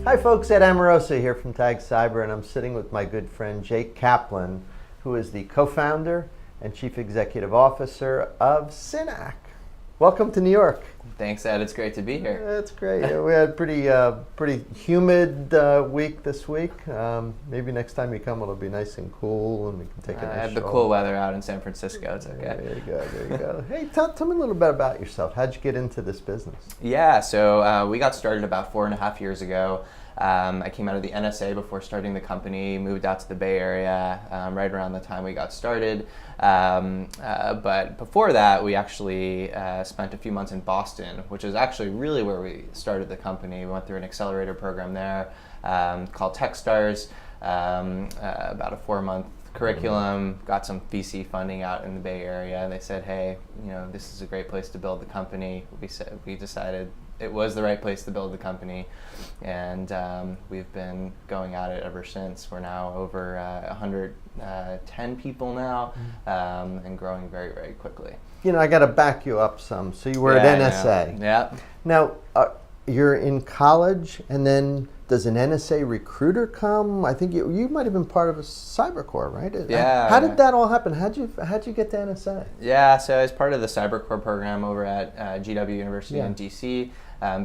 Hi folks, Ed Amorosa here from Tag Cyber, and I'm sitting with my good friend Jay Kaplan, who is the co-founder and chief executive officer of Synack. Welcome to New York. Thanks, Ed. It's great to be here. That's great. We had a pretty humid week this week. Maybe next time you come, it'll be nice and cool, and we can take a nice I have the stroll. cool weather out in San Francisco. It's okay. There you go. There you go. Hey, tell me a little bit about yourself. How'd you get into this business? Yeah, so we got started about 4.5 years ago. I came out of the NSA before starting the company, moved out to the Bay Area right around the time we got started. But before that, we actually spent a few months in Boston, which is actually really where we started the company. We went through an accelerator program there called Techstars, about a 4-month curriculum, got some VC funding out in the Bay Area, and they said, hey, this is a great place to build the company. We decided it was the right place to build the company, and we've been going at it ever since. We're now over 110 people now, and growing very, very quickly. I got to back you up some. So you were at NSA. Yeah. Now, you're in college, and then does an NSA recruiter come? I think you might have been part of a CyberCore, right? Yeah. How did that all happen? How'd you get to NSA? Yeah, so as part of the CyberCore program over at GW University in DC,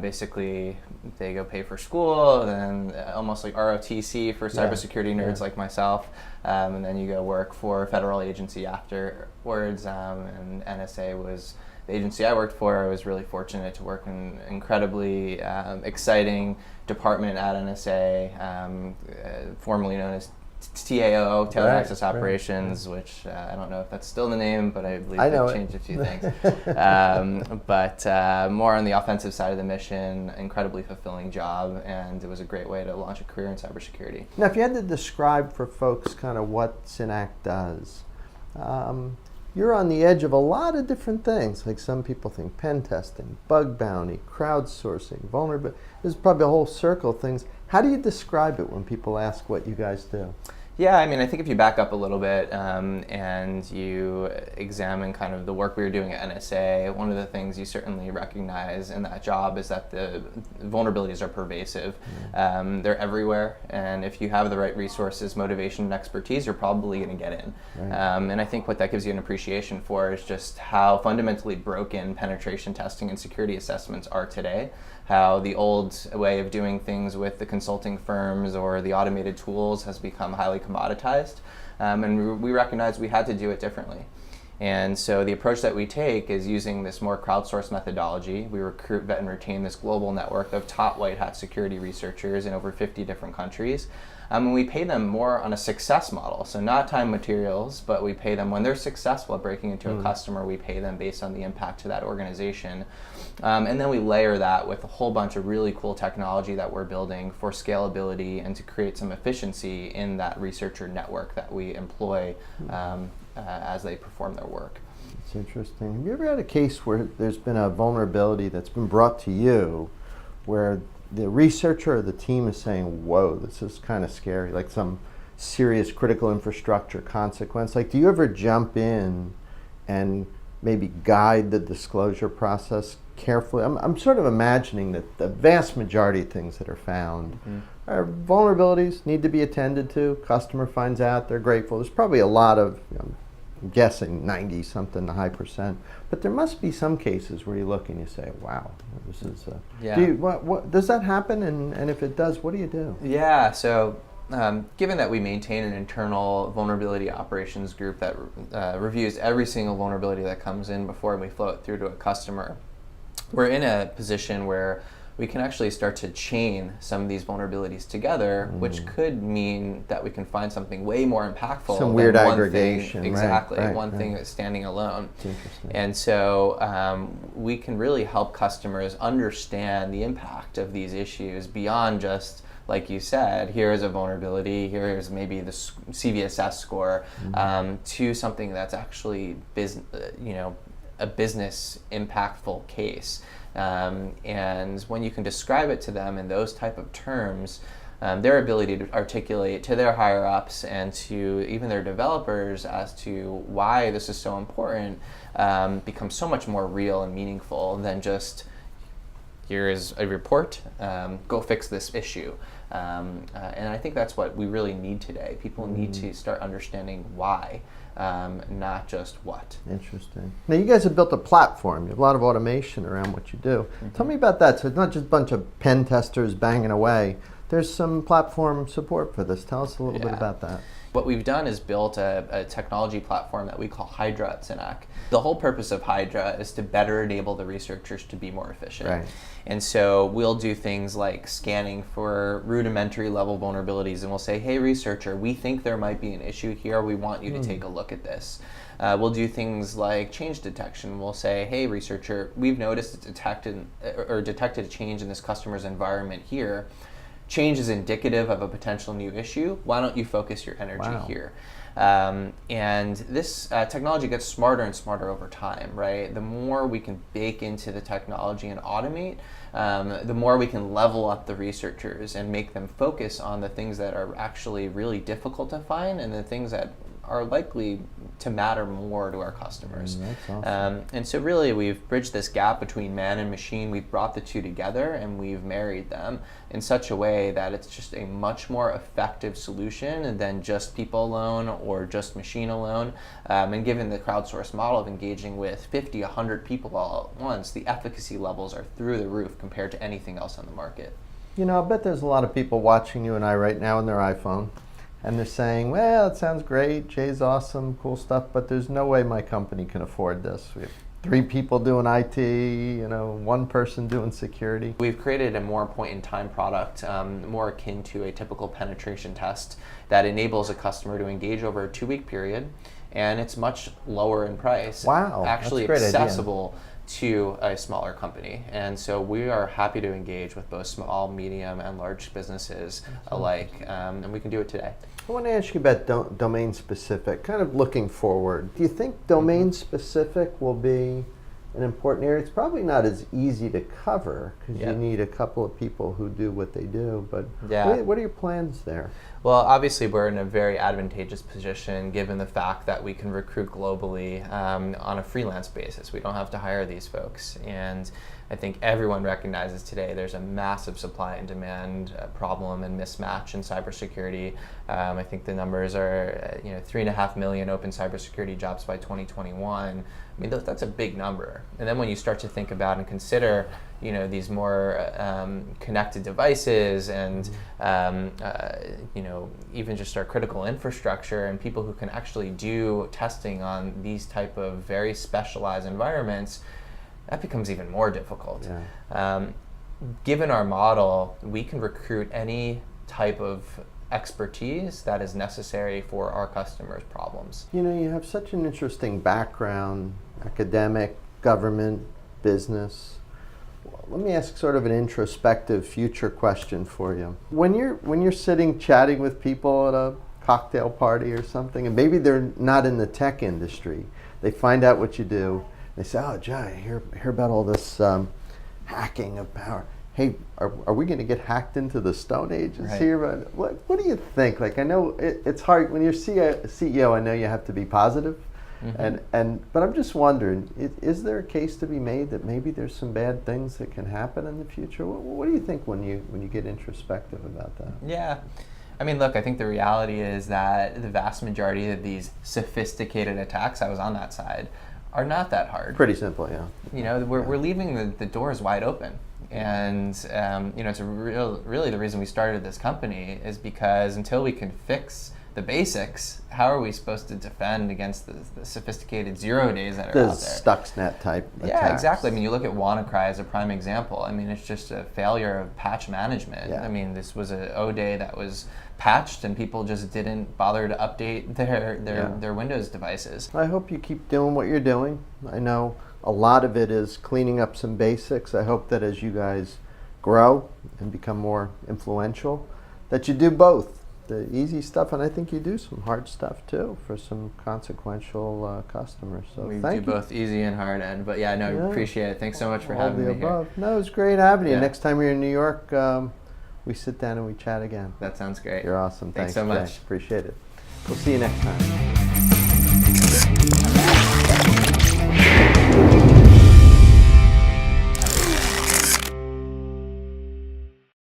basically they go pay for school, then almost like ROTC for cybersecurity nerds like myself, and then you go work for a federal agency afterwards, and NSA was the agency I worked for. I was really fortunate to work in an incredibly exciting department at NSA, formerly known as TAO, Tailored Access Operations, which I don't know if that's still the name, but I believe they've changed a few things. But more on the offensive side of the mission, incredibly fulfilling job, and it was a great way to launch a career in cybersecurity. Now, if you had to describe for folks kind of what Synack does, you're on the edge of a lot of different things. Like some people think pen testing, bug bounty, crowdsourcing, vulnerability. There's probably a whole circle of things. How do you describe it when people ask what you guys do? Yeah, I mean, I think if you back up a little bit and you examine kind of the work we were doing at NSA, one of the things you certainly recognize in that job is that the vulnerabilities are pervasive. They're everywhere, and if you have the right resources, motivation, and expertise, you're probably going to get in. And I think what that gives you an appreciation for is just how fundamentally broken penetration testing and security assessments are today. How the old way of doing things with the consulting firms or the automated tools has become highly commoditized, and we recognized we had to do it differently. And so the approach that we take is using this more crowdsourced methodology. We recruit, vet, and retain this global network of top white hat security researchers in over 50 different countries. And we pay them more on a success model, so not time materials, but we pay them when they're successful at breaking into a customer. We pay them based on the impact to that organization. And then we layer that with a whole bunch of really cool technology that we're building for scalability and to create some efficiency in that researcher network that we employ as they perform their work. It's interesting. Have you ever had a case where there's been a vulnerability that's been brought to you where the researcher or the team is saying, whoa, this is kind of scary, like some serious critical infrastructure consequence? Like, do you ever jump in and maybe guide the disclosure process carefully? I'm sort of imagining that the vast majority of things that are found are vulnerabilities, need to be attended to. Customer finds out, they're grateful. There's probably a lot of, I'm guessing 90-something, a high percent. But there must be some cases where you look and you say, wow, this is... what does that happen? And if it does, what do you do? Yeah, so given that we maintain an internal vulnerability operations group that reviews every single vulnerability that comes in before we flow it through to a customer, we're in a position where we can actually start to chain some of these vulnerabilities together, which could mean that we can find something way more impactful. Some weird aggregation. Exactly, one thing that's standing alone. And so we can really help customers understand the impact of these issues beyond just, like you said, here's a vulnerability, here's maybe the CVSS score, to something that's actually a business impactful case. And when you can describe it to them in those type of terms, their ability to articulate to their higher ups and to even their developers as to why this is so important becomes so much more real and meaningful than just here is a report, go fix this issue. And I think that's what we really need today. People need to start understanding why, not just what. Interesting. Now, you guys have built a platform. You have a lot of automation around what you do. Tell me about that. So it's not just a bunch of pen testers banging away. There's some platform support for this. Tell us a little bit about that. What we've done is built a technology platform that we call Hydra at Synack. The whole purpose of Hydra is to better enable the researchers to be more efficient. Right. And so we'll do things like scanning for rudimentary level vulnerabilities, and we'll say, hey researcher, we think there might be an issue here, we want you to take a look at this. We'll do things like change detection. We'll say, hey researcher, we've noticed it's detected a change in this customer's environment here. Change is indicative of a potential new issue. Why don't you focus your energy here? And this technology gets smarter and smarter over time, right? The more we can bake into the technology and automate, the more we can level up the researchers and make them focus on the things that are actually really difficult to find and the things that are likely to matter more to our customers. That's awesome. And so really we've bridged this gap between man and machine. We've brought the two together and we've married them in such a way that it's just a much more effective solution than just people alone or just machine alone. And given the crowdsourced model of engaging with 50, 100 people all at once, the efficacy levels are through the roof compared to anything else on the market. You know, I bet there's a lot of people watching you and I right now on their iPhone. And they're saying, well, it sounds great, Jay's awesome, cool stuff, but there's no way my company can afford this. We have 3 people doing IT, 1 person doing security. We've created a more point-in-time product, more akin to a typical penetration test that enables a customer to engage over a 2-week period, and it's much lower in price. Wow, actually that's a great accessible to a smaller company. And so we are happy to engage with both small, medium, and large businesses alike, and we can do it today. I want to ask you about domain specific, kind of looking forward. Do you think domain specific will be an important area? It's probably not as easy to cover because you need a couple of people who do what they do, but what are your plans there? Well, obviously we're in a very advantageous position given the fact that we can recruit globally on a freelance basis. We don't have to hire these folks. And I think everyone recognizes today there's a massive supply and demand problem and mismatch in cybersecurity. I think the numbers are 3.5 million open cybersecurity jobs by 2021. I mean, that's a big number. And then when you start to think about and consider these more connected devices and even just our critical infrastructure and people who can actually do testing on these type of very specialized environments, that becomes even more difficult. Given our model, we can recruit any type of expertise that is necessary for our customers' problems. You have such an interesting background, academic, government, business. Let me ask sort of an introspective future question for you. When you're sitting chatting with people at a cocktail party or something, and maybe they're not in the tech industry, they find out what you do, they say, oh, Jay, I hear about all this hacking of power. Hey, are we going to get hacked into the Stone Ages here? What do you think? Like, I know it's hard when you're CEO. I know you have to be positive, but I'm just wondering, is there a case to be made that maybe there's some bad things that can happen in the future? What do you think when you get introspective about that? Yeah. I mean, look, I think the reality is that the vast majority of these sophisticated attacks, I was on that side, are not that hard. Pretty simple, yeah. We're leaving the doors wide open. And it's really the reason we started this company is because until we can fix the basics, how are we supposed to defend against the sophisticated 0 days that are out there? Stuxnet type attacks. Yeah, exactly. I mean, you look at WannaCry as a prime example. I mean, it's just a failure of patch management. Yeah. I mean, this was an O-Day that was patched and people just didn't bother to update their Windows devices. I hope you keep doing what you're doing. I know a lot of it is cleaning up some basics. I hope that as you guys grow and become more influential, that you do both. The easy stuff, and I think you do some hard stuff too for some consequential customers. So we thank do you. both easy and hard end, but appreciate it. Thanks so much for having me here. No, it was great having you. Next time you're in New York, we sit down and we chat again. That sounds great. You're awesome. Thanks so much. Jay. Appreciate it. We'll see you next time.